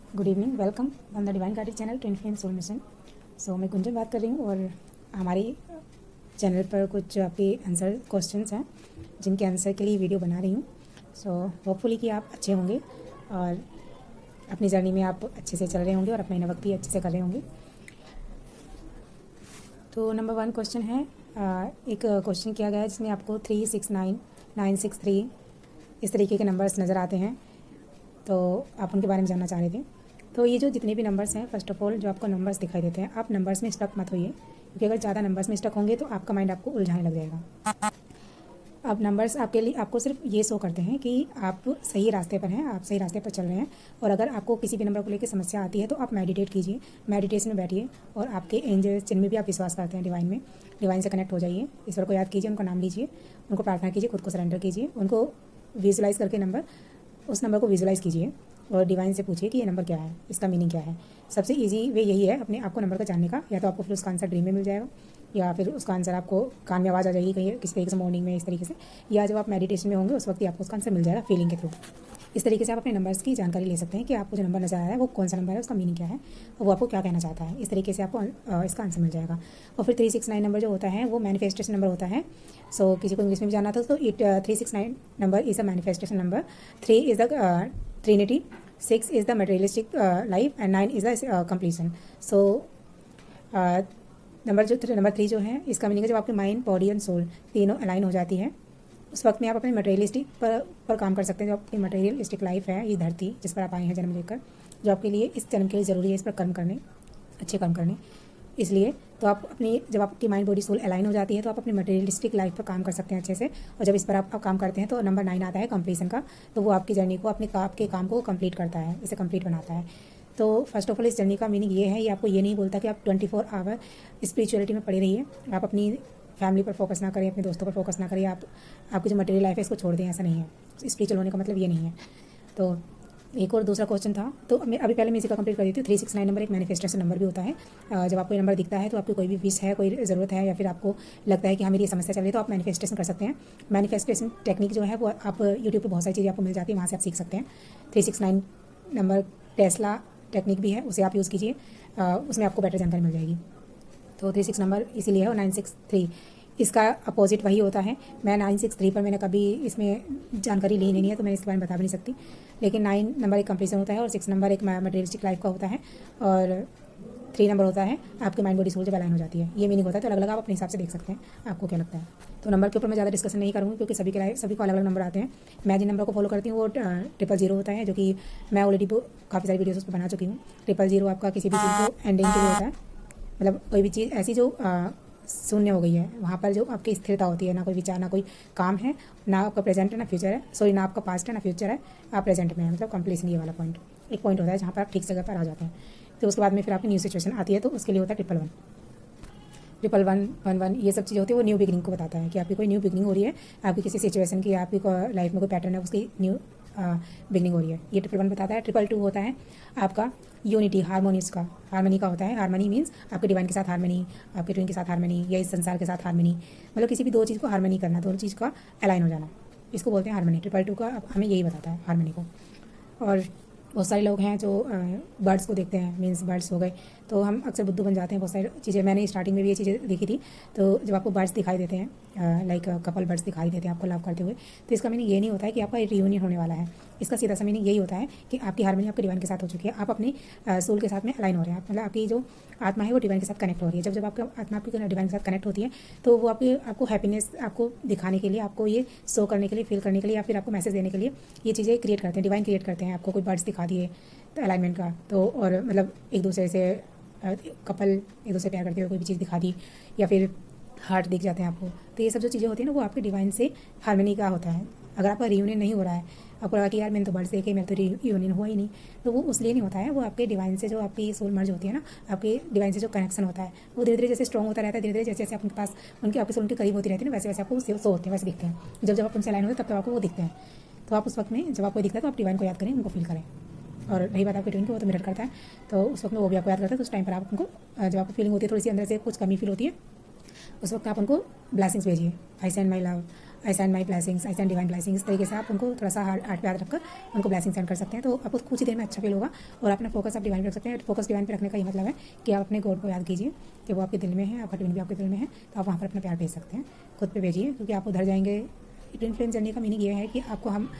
Good evening, welcome on the divine guided channel twin flame soul mission. मैं गुंजन बात कर रही हूँ और हमारी चैनल पर कुछ आपके आंसर क्वेश्चंस हैं जिनके आंसर के लिए वीडियो बना रही हूँ। होपफुली कि आप अच्छे होंगे और अपनी जर्नी में आप अच्छे से चल रहे होंगे और अपना इनर वर्क भी अच्छे से कर रहे होंगे। तो नंबर 1 क्वेश्चन है, एक क्वेश्चन किया गया है जिसमें आपको 369, 963 इस तरीके के नंबर्स नज़र आते हैं, तो आप उनके बारे में जानना चाह रहे थे। तो ये जो जितने भी नंबर्स हैं, फर्स्ट ऑफ ऑल जो आपको नंबर्स दिखाई देते हैं, आप नंबर्स में स्टक मत होइए, क्योंकि अगर ज़्यादा नंबर्स में स्टक होंगे तो आपका माइंड आपको उलझाने लग जाएगा। अब नंबर्स आपके लिए आपको सिर्फ ये शो करते हैं कि आप सही रास्ते पर हैं, आप सही रास्ते पर चल रहे हैं। और अगर आपको किसी भी नंबर को लेकर समस्या आती है तो आप मेडिटेट कीजिए, मेडिटेशन में बैठिए और आपके एंजल्स जिनमें भी आप विश्वास करते हैं डिवाइन से कनेक्ट हो जाइए, ईश्वर को याद कीजिए, उनका नाम लीजिए, उनको प्रार्थना कीजिए, खुद को सरेंडर कीजिए, उनको विजुलाइज करके उस नंबर को विजुलाइज कीजिए और डिवाइन से पूछिए कि ये नंबर क्या है, इसका मीनिंग क्या है। सबसे इजी वे यही है अपने आपको नंबर का जानने का। या तो आपको फिर उसका आंसर ड्रीम में मिल जाएगा, या फिर उसका आंसर आपको कान में आवाज़ आ जाएगी कहीं किसी तरीके से मॉर्निंग में, इस तरीके से, या जब आप मेडिटेशन में होंगे उस वक्त ही आपको उसका आंसर मिल जाएगा फीलिंग के थ्रू। इस तरीके से आप अपने नंबर्स की जानकारी ले सकते हैं कि आपको जो नंबर नजर आ रहा है वो कौन सा नंबर है, उसका मीनिंग क्या है और वो आपको क्या कहना चाहता है। इस तरीके से आपको इसका आंसर मिल जाएगा। और फिर 369 नंबर जो होता है वो मैनिफेस्टेशन नंबर होता है। किसी को इंग्लिश में भी जानना था तो 369 number is a manifestation number. 3 is the Trinity, 6 is the materialistic life and 9 is the completion. Number 3 जो है, इसका मीनिंग है जब आपके माइंड, बॉडी एंड सोल तीनों अलाइन हो जाती है, उस वक्त में आप अपने मटेरियलिस्टिक पर काम कर सकते हैं। जो आपकी मटेरियलिस्टिक लाइफ है, ये धरती जिस पर आप आए हैं जन्म लेकर, जो आपके लिए इस जन्म के लिए ज़रूरी है इस पर कर्म करने, अच्छे कर्म करने। इसलिए तो आप जब आपकी माइंड, बॉडी, सोल अलाइन हो जाती है तो आप अपनी मटेरियलिस्टिक लाइफ पर काम कर सकते हैं अच्छे से। और जब इस पर आप काम करते हैं तो नंबर 9 आता है कंप्लीशन का, तो वो आपकी जर्नी को, आपके काम को कंप्लीट करता है, इसे कंप्लीट बनाता है। तो फर्स्ट ऑफ ऑल इस जर्नी का मीनिंग ये है, ये आपको ये नहीं बोलता कि आप 24 आवर स्पिरिचुअलिटी में पड़े रहिए, आप अपनी फैमिली पर फोकस ना करें, अपने दोस्तों पर फोकस ना करें, आपकी जो मटेरियल लाइफ है इसको छोड़ दें, ऐसा नहीं है। स्पिरिचुअल होने का मतलब ये नहीं है। तो एक और दूसरा क्वेश्चन था, तो अभी पहले मैं इसी का कंप्लीट कर देती हूँ। 369 नंबर एक मैनिफेस्टेशन नंबर भी होता है। जब आपको ये नंबर दिखता है तो आपकी कोई भी विश है, कोई ज़रूरत है, या फिर आपको लगता है कि हाँ मेरी ये समस्या चल रही है, तो आप मैनिफेस्टेशन कर सकते हैं। मैनिफेस्टेशन टेक्निक जो है वो आप यूट्यूब पर बहुत सारी चीज़ें आपको मिल जाती है, वहाँ से आप सीख सकते हैं। 369 नंबर टेस्ला टेक्निक भी है, उसे आप यूज़ कीजिए, उसमें आपको बेटर जानकारी मिल जाएगी। तो 36 नंबर इसीलिए है। और 963 इसका अपोजिट वही होता है। मैं 963 पर मैंने कभी इसमें जानकारी ली नहीं है, तो मैं इसके बारे में बता भी नहीं सकती। लेकिन 9 नंबर एक कंप्लीशन होता है और 6 नंबर एक मटेरियलिस्टिक लाइफ का होता है और 3 नंबर होता है आपके माइंड, बॉडी, सोल जब अलाइन हो जाती है, ये मीनिंग होता है। तो अलग अलग आप अपने हिसाब से देख सकते हैं, आपको क्या लगता है। तो नंबर के ऊपर मैं ज़्यादा डिस्कशन नहीं करूँगी क्योंकि सभी को अलग अलग नंबर आते हैं। मैं जिन नंबर को फॉलो करती हूँ वो 000 होता है, जो कि मैं ऑलरेडी काफ़ी सारी वीडियोज़ उस पर बना चुकी हूँ। 000 आपका किसी भी चीज़ को एंडिंग के लिए होता है, मतलब कोई भी चीज़ ऐसी जो शून्य हो गई है, वहाँ पर जो आपकी स्थिरता होती है, ना कोई विचार, ना कोई काम है, ना आपका प्रेजेंट है, ना फ्यूचर है, सॉरी ना आपका पास्ट है, ना फ्यूचर है, आप प्रेजेंट में है, मतलब कंप्लीसन ये वाला पॉइंट एक पॉइंट होता है जहाँ पर आप ठीक जगह पर आ जाते हैं। तो उसके बाद में फिर आपकी न्यू सिचुएशन आती है, तो उसके लिए होता है 111, 111 ये सब चीज़ें होती है, वो न्यू बिगनिंग को बताता है कि आपकी कोई न्यू बिगनिंग हो रही है, आपकी किसी सिचुएशन की, आपकी लाइफ में कोई पैटर्न है, उसकी न्यू बिगनिंग हो रही है, ये 111 बताता है। 222 होता है आपका यूनिटी, हारमोनी का होता है। हारमोनी मीन्स आपके डिवाइन के साथ हारमोनी, आपके ट्विन के साथ हारमोनी, या इस संसार के साथ हारमोनी, मतलब किसी भी दो चीज़ को हारमोनी करना, दोनों चीज़ का अलाइन हो जाना, इसको बोलते हैं हारमोनी। 222 का हमें यही बताता है हारमोनी को। और बहुत सारे लोग हैं जो बर्ड्स को देखते हैं, मीन्स बर्ड्स हो गए, तो हम अक्सर बुद्धू बन जाते हैं। बहुत सारी चीज़ें मैंने स्टार्टिंग में भी ये चीज़ें देखी थी। तो जब आपको बर्ड्स दिखाई देते हैं, लाइक कपल बर्ड्स दिखाई देते हैं आपको लव करते हुए, तो इसका मीनिंग ये नहीं होता है कि आपका रियूनियन होने वाला है। इसका सीधा सा मीनिंग यही होता है कि आपकी हारमोनी आपके डिवाइन के साथ हो चुकी है, आप अपने सोल के साथ में अलाइन हो रहे हैं, मतलब आपकी जो आत्मा है वो डिवाइन के साथ कनेक्ट हो रही है। जब आपकी आत्मा आपकी डिवाइन के साथ कनेक्ट होती है तो वो आपको हैप्पीनेस आपको दिखाने के लिए, आपको ये शो करने के लिए, फील करने के लिए, या फिर आपको मैसेज देने के लिए ये चीज़ें क्रिएट करते हैं, डिवाइन क्रिएट करते हैं। आपको कोई बर्ड्स दिखा दिए तो अलाइनमेंट का, तो और मतलब एक दूसरे से कपल एक दूसरे प्यार करते हुए कोई भी चीज़ दिखा दी, या फिर हार्ट दिख जाते हैं आपको, तो ये सब जो चीज़ें होती हैं ना वो आपके डिवाइन से हारमोनी का होता है। अगर आपका रियूनियन नहीं हो रहा है, आपको लगा कि यार मैंने तो बर्ड्स देखे, मेरा तो रियूनियन हुआ ही नहीं, तो वो उसलिए नहीं होता है। वो आपके डिवाइन से जो आपकी सोल मर्ज होती है ना, आपके डिवाइन से जो कनेक्शन होता है वो धीरे धीरे जैसे स्ट्रॉन्ग होता रहता है, धीरे धीरे जैसे जैसे आपके पास आपकी सोल उनके करीब होती रहती है ना, वैसे वैसे आपको सो होते हैं, वैसे दिखते हैं। जब आप उनसे लाइन होते हैं तब आपको वो दिखते हैं। तो आप उस वक्त में जब आपको दिखता है तो आप डिवाइन को याद करें, उनको फील करें। और रही बात आपके ट्विन की, वो तो मिरर करता है, तो उस वक्त में वो भी आपको याद करता है। तो उस टाइम पर आप उनको, जब आपको फीलिंग होती है थोड़ी सी अंदर से कुछ कमी फील होती है, उस वक्त आप उनको ब्लेसिंग्स भेजिए। I send my love, I send my blessings, I send divine blessings, इस तरीके से आप उनको थोड़ा सा हार्ट पे याद रखकर उनको ब्लेसिंग सेंड कर सकते हैं। तो आपको कुछ ही देर में अच्छा फील होगा और अपना फोकस आप डिवाइन पे रख सकते हैं। फोकस डिवाइन पे रखने का ये मतलब है कि आप अपने गॉड को याद कीजिए कि वो आपके दिल में है, आपका ट्विन भी आपके दिल में है, तो आप वहाँ पर अपना प्यार भेज सकते हैं, खुद पे भेजिए, क्योंकि आप उधर जाएंगे। ट्विन फ्लेम जर्नी का मीनिंग ये है कि आपको हम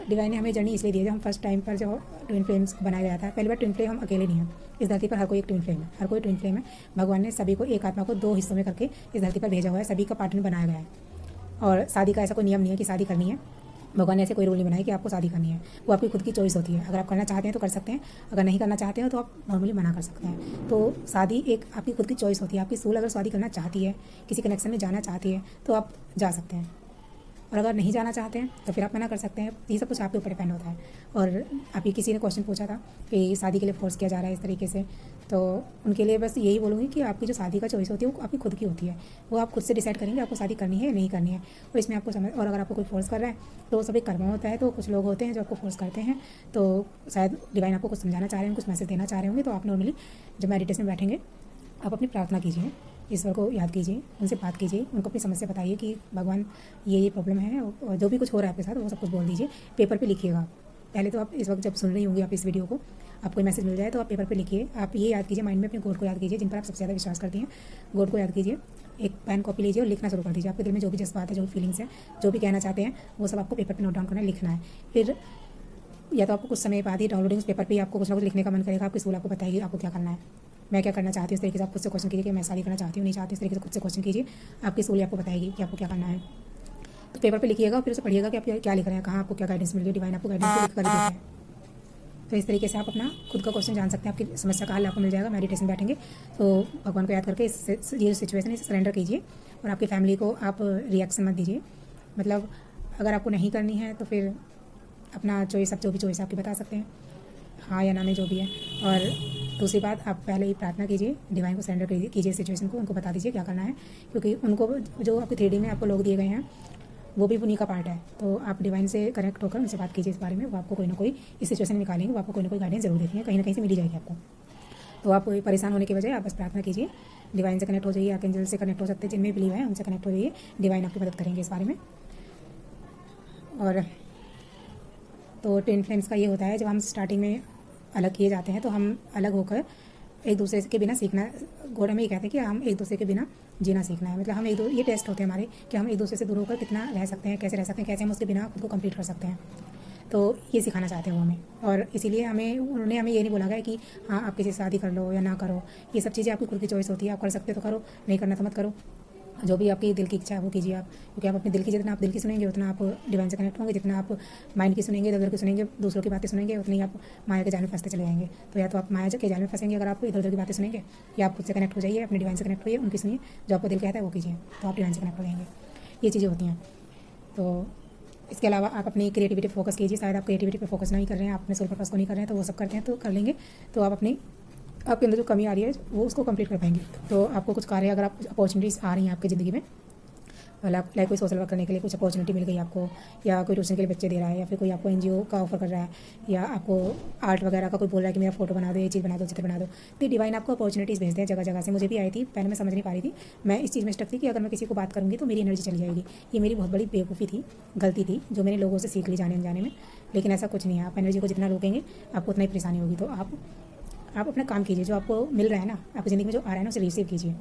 डिवाइन ने हमें जर्नी इसलिए दी है, जब हम फर्स्ट टाइम पर जो ट्विन फ्लेम्स बनाया गया था, पहली बार ट्विन फ्लेम हम अकेले नहीं हैं, इस धरती पर हर कोई एक ट्विन फ्लेम है, हर कोई ट्विन फ्लेम है। भगवान ने सभी को, एक आत्मा को 2 हिस्सों में करके इस धरती पर भेजा हुआ है, सभी का पार्टनर बनाया गया है। और शादी का ऐसा कोई नियम नहीं है कि शादी करनी है, भगवान ने ऐसे कोई रूल नहीं बनाया कि आपको शादी करनी है, वो आपकी खुद की चॉइस होती है। अगर आप करना चाहते हैं तो कर सकते हैं, अगर नहीं करना चाहते हो तो आप नॉर्मली मना कर सकते हैं। तो शादी एक आपकी खुद की चॉइस होती है। आपकी सोल अगर शादी करना चाहती है, किसी कनेक्शन में जाना चाहती है, तो आप जा सकते हैं, और अगर नहीं जाना चाहते हैं तो फिर आप मना कर सकते हैं। ये सब कुछ आपके ऊपर डिपेंड होता है। और अभी किसी ने क्वेश्चन पूछा था कि शादी के लिए फोर्स किया जा रहा है इस तरीके से, तो उनके लिए बस यही बोलूँगी कि आपकी जो शादी का चॉइस होती है वो आपकी खुद की होती है, वो आप खुद से डिसाइड करेंगे आपको शादी करनी है या नहीं करनी है। और इसमें आपको समझ, और अगर आपको कोई फोर्स कर रहा है तो वो सभी कर्म होता है। तो कुछ लोग होते हैं जो आपको फोर्स करते हैं, तो शायद डिवाइन आपको कुछ समझाना चाह रहे हैं, कुछ मैसेज देना चाह रहे होंगे। तो आप नॉर्मली जब मेडिटेशन में बैठेंगे, आप अपनी प्रार्थना कीजिए, ईश्वर को याद कीजिए, उनसे बात कीजिए, उनको अपनी समस्या बताइए कि भगवान ये प्रॉब्लम है, और जो भी कुछ हो रहा है आपके साथ वो सब कुछ बोल दीजिए। पेपर पे लिखिएगा। पहले तो आप इस वक्त जब सुन रही होंगी आप इस वीडियो को, आपको कोई मैसेज मिल जाए तो आप पेपर पे लिखिए। आप ये याद कीजिए, माइंड में अपने गॉड को याद कीजिए, जिन पर आप सबसे ज़्यादा विश्वास करती हैं, गॉड को याद कीजिए। एक पेन कॉपी लीजिए और लिखना शुरू कर दीजिए। आपके दिल में जो भी जज्बात है, जो भी फीलिंग्स है, जो भी कहना चाहते हैं, वो सब आपको पेपर पे नोट डाउन करना है, लिखना है। फिर या तो आपको कुछ समय बाद ही डाउनलोडिंग पेपर पे आपको कुछ ना कुछ लिखने का मन करेगा, आपकी सोल आपको बताएगी आपको क्या करना है, मैं क्या करना चाहती हूँ। इस तरीके से आप खुद से क्वेश्चन कीजिए कि मैं शादी करना चाहती हूँ, नहीं चाहती, इस तरीके से खुद से क्वेश्चन कीजिए। आपकी सोल आपको बताएगी कि आपको क्या करना है। तो पेपर पे लिखिएगा और फिर उसे पढ़िएगा कि आप क्या लिख रहे हैं, कहाँ आपको क्या गाइडेंस मिल रही है। डिवाइन आपको गाइडेंस लिख कर देते हैं। तो इस तरीके से आप अपना खुद का क्वेश्चन जान सकते हैं, आपकी समस्या का हल आपको मिल जाएगा। मेडिटेशन बैठेंगे तो भगवान को याद करके ये सिचुएशन इसे सरेंडर कीजिए, और आपकी फैमिली को आप रिएक्शन मत दीजिए। मतलब अगर आपको नहीं करनी है तो फिर अपना चॉइस, आप जो भी चॉइस आपकी बता सकते हैं, हाँ या ना में जो भी है। और दूसरी बात, आप पहले ही प्रार्थना कीजिए, डिवाइन को सरेंडर कीजिए सिचुएशन को, उनको बता दीजिए क्या करना है, क्योंकि उनको जो आपकी 3D में आपको लोग दिए गए हैं वो भी उन्हीं का पार्ट है। तो आप डिवाइन से कनेक्ट होकर उनसे बात कीजिए इस बारे में, वो आपको कोई ना कोई इस सिचुएशन में निकालेंगे, वो आपको कोई ना कोई गाइडेंस जरूर देती है, कहीं ना कहीं से मिली जाएगी आपको। तो आप परेशान होने के बजाय आप बस प्रार्थना कीजिए, डिवाइन से कनेक्ट हो जाइए, आर्कएंजल से कनेक्ट हो सकते हैं, जिनमें बिलीव है उनसे कनेक्ट हो जाइए, डिवाइन आपकी मदद करेंगे इस बारे में। और तो ट्विन फ्लेम्स का ये होता है, जब हम स्टार्टिंग में अलग किए जाते हैं तो हम अलग होकर एक दूसरे के बिना सीखना, गॉड हमें ये कहते हैं कि हम एक दूसरे के बिना जीना सीखना है। मतलब हम ये टेस्ट होते हैं हमारे कि हम एक दूसरे से दूर होकर कितना रह सकते हैं, कैसे रह सकते हैं, कैसे हम उसके बिना खुद को कंप्लीट कर सकते हैं। तो ये सिखाना चाहते हैं वो हमें, और इसीलिए उन्होंने हमें ये नहीं बोला गया कि हाँ आप किसी से शादी कर लो या ना करो। ये सब चीज़ें आपकी खुद की चॉइस होती है, आप कर सकते हो तो करो, नहीं करना तो मत करो। जो भी आपकी दिल की इच्छा है वो कीजिए आप, क्योंकि आप अपने दिल की, जितना आप दिल की सुनेंगे उतना आप डिवाइन से कनेक्ट होंगे, जितना आप माइंड की सुनेंगे, इधर उधर की सुनेंगे, दूसरों की बातें सुनेंगे, उतनी आप माया के जाल में फंसते चले जाएंगे। तो या तो आप माया के जाल में फंसेंगे अगर आप इधर उधर की बातें सुनेंगे, या आप खुद से कनेक्ट हो जाइए, अपने डिवाइन से कनेक्ट होइए, उनकी सुनिए, जो आपको दिल कहता है वो कीजिए, तो आप डिवाइन से कनेक्ट हो जाएंगे। ये चीज़ें होती हैं। तो इसके अलावा आप अपनी क्रिएटिविटी पर फोकस कीजिए। शायद आप क्रिएटिविटी पर फोकस नहीं कर रहे हैं, आप अपने सोल पर्पस को नहीं कर रहे हैं, तो वो सब करते हैं तो कर लेंगे, तो आप आपके अंदर जो कमी आ रही है वो उसको कंप्लीट कर पाएंगे। तो आपको कुछ कार्य, अगर आप अपॉर्चुनिटीज़ आ रही हैं आपकी ज़िंदगी में, लाइक कोई सोशल वर्क करने के लिए कुछ अपॉर्चुनिटी मिल गई आपको, या कोई ट्यूशन के लिए बच्चे दे रहा है, या फिर कोई आपको एनजीओ का ऑफर कर रहा है, या आपको आर्ट वगैरह का कोई बोल रहा है कि मेरा फोटो बना दो, ये चीज़ बना दो, चित्र बना दो, तो डिवाइन आपको अपॉर्चुनिटीज़ भेजते हैं जगह जगह से। मुझे भी आई थी, पहले मैं समझ नहीं पा रही थी, मैं इस चीज़ में स्टक थी कि अगर मैं किसी को बात करूँगी तो मेरी एनर्जी चली जाएगी। ये मेरी बहुत बड़ी बेवकूफ़ी थी, गलती थी, जो मैंने लोगों से सीख ली जाने अनजाने में। लेकिन ऐसा कुछ नहीं है, आप एनर्जी को जितना रोकेंगे आपको उतना ही परेशानी होगी। तो आप अपना काम कीजिए, जो आपको मिल रहा है ना, आपकी ज़िंदगी में जो आ रहा है ना, उसे रिसीव कीजिए।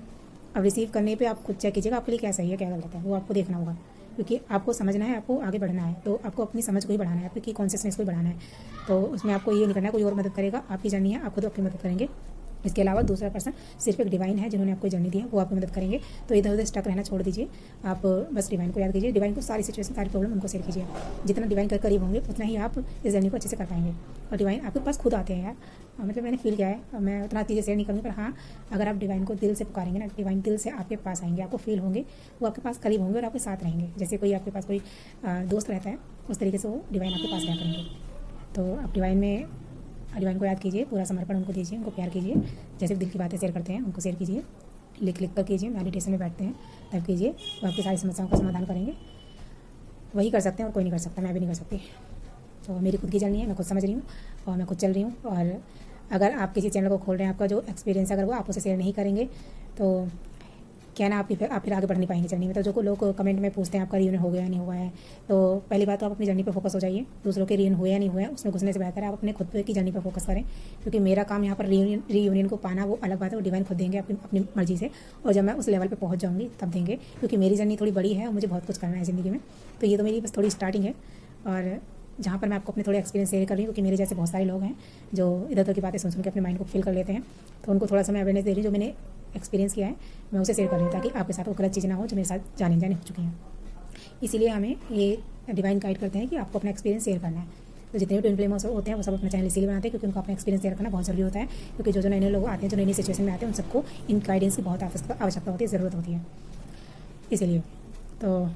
अब रिसीव करने पे आप खुद चेक कीजिएगा आपके लिए क्या सही है क्या गलत है, वो आपको देखना होगा, क्योंकि आपको समझना है, आपको आगे बढ़ना है। तो आपको अपनी समझ को ही बढ़ाना है, आपकी कॉन्शियसनेस को ही बढ़ाना है। तो उसमें आपको ये नहीं करना है कोई और मदद करेगा, आपकी जर्नी है, आप खुद अपनी मदद करेंगे। इसके अलावा दूसरा पर्सन सिर्फ एक डिवाइन है जिन्होंने आपको जर्नी दी है, वो आपकी मदद करेंगे। तो इधर उधर स्टक रहना छोड़ दीजिए, आप बस डिवाइन को याद कीजिए, डिवाइन को सारी सिचुएशन, सारी प्रॉब्लम उनको शेयर कीजिए। जितना डिवाइन के करीब होंगे उतना ही आप इस जर्नी को अच्छे से कर पाएंगे। और डिवाइन आपके पास खुद आते हैं यार, मतलब मैंने फील किया है, मैं उतना चीज़ें शेयर नहीं करूँगी, पर हाँ अगर आप डिवाइन को दिल से पुकारेंगे ना, डिवाइन दिल से आपके पास आएंगे, आपको फील होंगे, वो आपके पास करीब होंगे और आपके साथ रहेंगे। जैसे कोई आपके पास कोई दोस्त रहता है, उस तरीके से वो डिवाइन आपके पास रहा करेंगे। तो आप डिवाइन को याद कीजिए, पूरा समर्पण उनको दीजिए, उनको प्यार कीजिए, जैसे दिल की बातें शेयर करते हैं उनको शेयर कीजिए, लिख कर कीजिए, मेडिटेशन में बैठते हैं तब कीजिए, वो आपकी सारी समस्याओं का समाधान करेंगे। वही कर सकते हैं और कोई नहीं कर सकता, मैं भी नहीं कर सकती। तो मेरी खुद की जर्नी है, मैं खुद समझ रही हूँ और मैं खुद चल रही हूँ। और अगर आप किसी चैनल को खोल रहे हैं, आपका जो एक्सपीरियंस अगर वो आप उसे शेयर नहीं करेंगे तो क्या ना आप फिर आगे बढ़ नहीं पाएंगे जर्नी में। तो जो लोग कमेंट में पूछते हैं आपका रियूनियन हो गया नहीं हुआ है, तो पहली बात तो आप अपनी जर्नी पर फोकस हो जाइए। दूसरों के रियूनियन हुआ या नहीं हुआ है उसमें घुसने से बेहतर है आप अपने खुद पे की जर्नी पर फोकस करें, क्योंकि मेरा काम यहाँ पर रीयूनियन को पाना वो अलग बात है, वो डिवाइन खुद देंगे अपनी मर्जी से, और जब मैं उस लेवल पर पहुँच जाऊँगी तब देंगे, क्योंकि मेरी जर्नी थोड़ी बड़ी है और मुझे बहुत कुछ करना है ज़िंदगी में। तो ये तो मेरी बस थोड़ी स्टार्टिंग है, और जहाँ पर मैं आपको अपने थोड़े एक्सपीरियंस शेयर कर रही हूँ, क्योंकि मेरे जैसे बहुत सारे लोग हैं जो इधर उधर की बातें सुन के अपने माइंड को फिल कर लेते हैं, तो उनको थोड़ा सा मैं अवेयरनेस दे रही हूँ। जो मैंने एक्सपीरियंस किया है मैं उसे शेयर कर रही हूँ, ताकि आपके साथ वो गलत चीज़ें ना हो जो मेरे साथ जाने हो चुकी हैं। इसीलिए हमें ये डिवाइन गाइड करते हैं कि आपको अपना एक्सपीरियंस शेयर करना है। तो जितने भी ट्विन फ्लेम होते हैं वो सब अपना चैनल इसीलिए बनाते हैं, क्योंकि उनको अपना एक्सपीरियंस शेयर करना बहुत जरूरी होता है, क्योंकि जो नए लोग आते हैं, जो नई सिचुएशन में आते हैं, उन सबको इन गाइडेंस की बहुत आवश्यकता होती है, ज़रूरत होती है। इसीलिए तो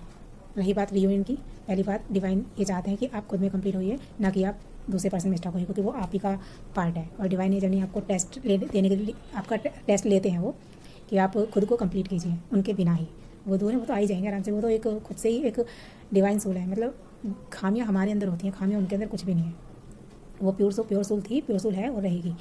रही बात रियूनियन की, पहली बात डिवाइन ये चाहते हैं कि आप खुद में कंप्लीट होइए, ना कि आप दूसरे पर्सन में स्टक होइए, क्योंकि वो आप ही का पार्ट है। और डिवाइन ये जर्नी आपको टेस्ट देने के लिए आपका टेस्ट लेते हैं वो, कि आप खुद को कंप्लीट कीजिए उनके बिना ही। वो दूर है, वो तो आ ही जाएंगे आराम से, वो तो एक खुद से ही एक डिवाइन सोल है। मतलब खामियां हमारे अंदर होती हैं, खामियां उनके अंदर कुछ भी नहीं है। वो प्योर सोल थी, प्योर सोल है और रहेगी।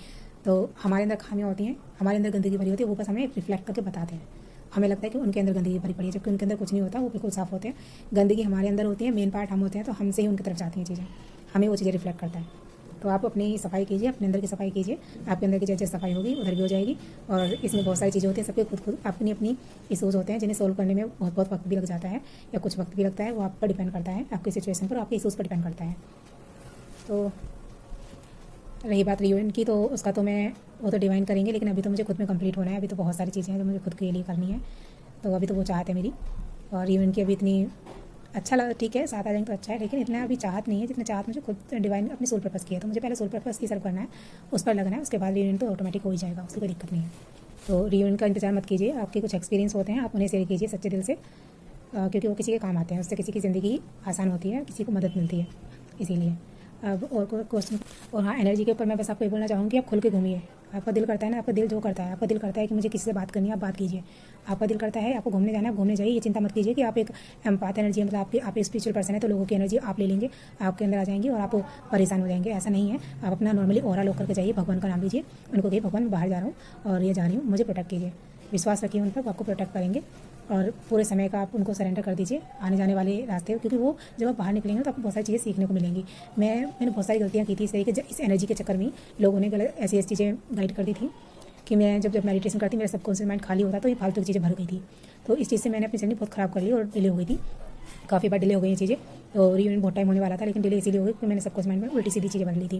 तो हमारे अंदर खामियां होती हैं, हमारे अंदर गंदगी भरी होती है, वो बस हमें रिफ्लेक्ट करके बताते हैं। हमें लगता है कि उनके अंदर गंदगी भरी पड़ी है, जबकि उनके अंदर कुछ नहीं होता, वो बिल्कुल साफ़ होते हैं। गंदगी हमारे अंदर होती है, मेन पार्ट हम होते हैं, तो हमसे ही उनकी तरफ जाती हैं चीज़ें, हमें वो चीज़ें रिफ्लेक्ट करता है। तो आप अपनी सफाई कीजिए, अपने अंदर की सफाई कीजिए, आपके अंदर की जैसे सफाई होगी उधर भी हो जाएगी। और इसमें बहुत सारी चीज़ें होती हैं, सबके खुद अपनी अपनी इशूज़ होते हैं, जिन्हें सोल्व करने में बहुत वक्त भी लग जाता है, या कुछ वक्त भी लगता है। वो आप पर डिपेंड करता है, आपकी सिचुएशन पर, आपके इशूज़ पर डिपेंड करता है। तो रही बात रियूनियन की, तो उसका तो वो तो डिवाइन करेंगे, लेकिन अभी तो मुझे खुद में कंप्लीट होना है। अभी तो बहुत सारी चीज़ें हैं जो मुझे खुद के लिए करनी है, तो अभी तो वो चाहत है मेरी। और रियूनियन की अभी इतनी अच्छा लगा, ठीक है, साथ आ जाएंगे तो अच्छा है, लेकिन इतना अभी चाहत नहीं है जितना चाहत मुझे खुद डिवाइन अपनी सोल पर्पस की है। तो मुझे पहले सोल पर्पस की सर्व करना है, उस पर लगना है, उसके बाद रियूनियन तो ऑटोमेटिक हो ही जाएगा, उसकी कोई दिक्कत नहीं है। तो रियूनियन का इंतजार मत कीजिए, आपके कुछ एक्सपीरियंस होते हैं आप उन्हें शेयर कीजिए सच्चे दिल से, क्योंकि वो किसी के काम आते हैं, उससे किसी की ज़िंदगी आसान होती है, किसी को मदद मिलती है। इसीलिए अब और कोई क्वेश्चन, और हाँ, एनर्जी के ऊपर मैं बस आपको ये बोलना चाहूँगी, आप खुल के घूमिए। आपका दिल करता है ना, आपका दिल जो करता है, आपका दिल करता है कि मुझे किसी से बात करनी है, आप बात कीजिए। आपका दिल करता है आपको घूमने जाना है, आप घूमने जाइए। ये चिंता मत कीजिए कि आप एक एम्पैथ एनर्जी है, मतलब आप एक स्पिरिचुअल पर्सन है, तो लोगों की एनर्जी आप ले लेंगे, आपके अंदर आ जाएंगी और आप परेशान हो जाएंगे। ऐसा नहीं है, आप अपना नॉर्मली ऑरा लॉक करके जाइए, भगवान का नाम लीजिए, उनको कहिए भगवान बाहर जा रहा हूँ और ये जा रही हूँ, मुझे प्रोटेक्ट कीजिए। विश्वास रखिए उन पर, वो आपको प्रोटेक्ट करेंगे। और पूरे समय का आप उनको सरेंडर कर दीजिए आने जाने वाले रास्ते, क्योंकि वो जब आप बाहर निकलेंगे तो आपको बहुत सारी चीज़ें सीखने को मिलेंगी। मैंने बहुत सारी गलतियाँ की थी इस तरीके, इस एनर्जी के चक्कर में लोगों ने गलत ऐसी चीज़ें गाइड कर दी थी कि मैं जब मेडिटेशन करती मेरा सबकॉन्शियस माइंड खाली होता, तो ये फालतू की चीज़ें भर गई थी। तो इस चीज़ से मैंने अपनी जर्नी बहुत ख़राब कर ली और डिले हो गई थी, काफ़ी बार डिले हो गई ये चीज़ें। तो रियूनियन बहुत टाइम होने वाला था, लेकिन डिले इसीलिए हो गई क्योंकि मैंने सबकॉन्शियस माइंड में उल्टी सीधी चीज़ें भर ली थी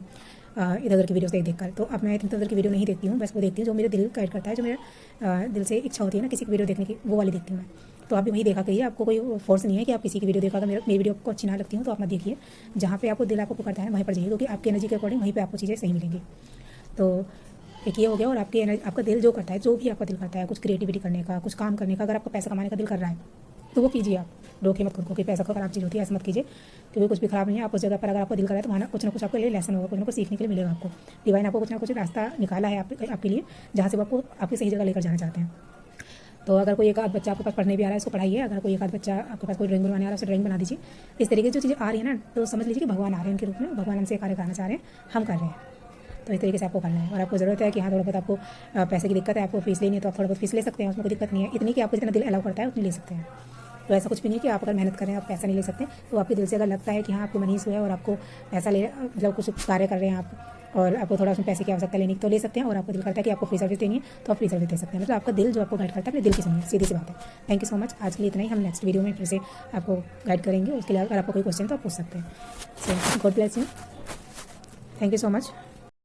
इधर उधर की वीडियोस देखकर। तो अब मैं इधर की वीडियो नहीं देखती हूँ, बस वो देखती हूँ जो मेरे दिल गाइड करता है, जो मेरा दिल से इच्छा होती है ना किसी की वीडियो देखने की, वो वाली देखती हूँ मैं। तो आप भी वही देखा करिए, आपको कोई फोर्स नहीं है कि आप किसी की वीडियो देखा। अगर मेरी वीडियो आपको अच्छी ना लगती हो तो आप मत देखिए, जहाँ पे आपको दिल आपको पकड़ता है वहीं पर जाइए, क्योंकि आपकी एनर्जी के अकॉर्डिंग वहीं पे आपको चीज़ें सही मिलेंगी। तो एक ये हो गया। और आपकी एनर्जी, आपका दिल जो करता है, जो भी आपका दिल करता है, कुछ क्रिएटिविटी करने का, कुछ काम करने का, अगर आपको पैसा कमाने का दिल कर रहा है तो वो कीजिए। आप रोके मत खुद को कि पैसा खराब चीज़ होती है, ऐसा मत कीजिए, क्योंकि कुछ भी खराब नहीं है। आप उस जगह पर अगर आपको दिल कर रहा है तो वहाँ कुछ ना कुछ आपके लिए लेसन होगा, कुछ ना कुछ सीखने के लिए मिलेगा आपको। डिवाइन आपको कुछ ना कुछ रास्ता निकाला है आपके लिए, जहाँ से वो आपको आपकी सही जगह लेकर जाना चाहते हैं। तो अगर कोई एक आध बच्चा आपके पास पढ़ने भी आ रहा है, उसको पढ़ाइए। अगर कोई एक आध बच्चा आपके पास कोई ड्राइंग बनवाने आ रहा है, उसे ड्राइंग बना दीजिए। इस तरीके से जो चीज़ें आ रही है ना, तो समझ लीजिए कि भगवान आ रहे हैं उनके रूप में, भगवान हमसे कार्य कराना चाह रहे हैं, हम कर रहे हैं। तो इस तरीके से आपको करना है। और आपको ज़रूरत है कि हाँ थोड़ा बहुत आपको पैसे की दिक्कत है, आपको फीस लेनी है तो आप थोड़ा बहुत फीस ले सकते हैं, उसमें कोई दिक्कत नहीं है। इतनी कि आपको जितना दिल अलाउ करता है उतनी ले सकते हैं। तो ऐसा कुछ भी नहीं कि आप अगर मेहनत करें आप पैसा नहीं ले सकते। तो आपके दिल से अगर लगता है कि हाँ आपको मनी इशू है और आपको पैसा ले, मतलब कुछ कार्य कर रहे हैं आप और आपको थोड़ा उसमें पैसे की आवश्यकता लेने की, तो ले सकते हैं। और आपको दिल करता है कि आपको फ्री सर्विस देनी है तो आप फ्री सर्विस दे सकते हैं। मतलब आपका दिल जो आपको गाइड करता है, अपने दिल की सुनिए, सीधी सी बात है। Thank you so much. आज के लिए इतना ही। हम नेक्स्ट वीडियो में फिर से आपको गाइड करेंगे। उसके लिए अगर आपको कोई क्वेश्चन तो आप पूछ सकते हैं। So god bless you. Thank you so much.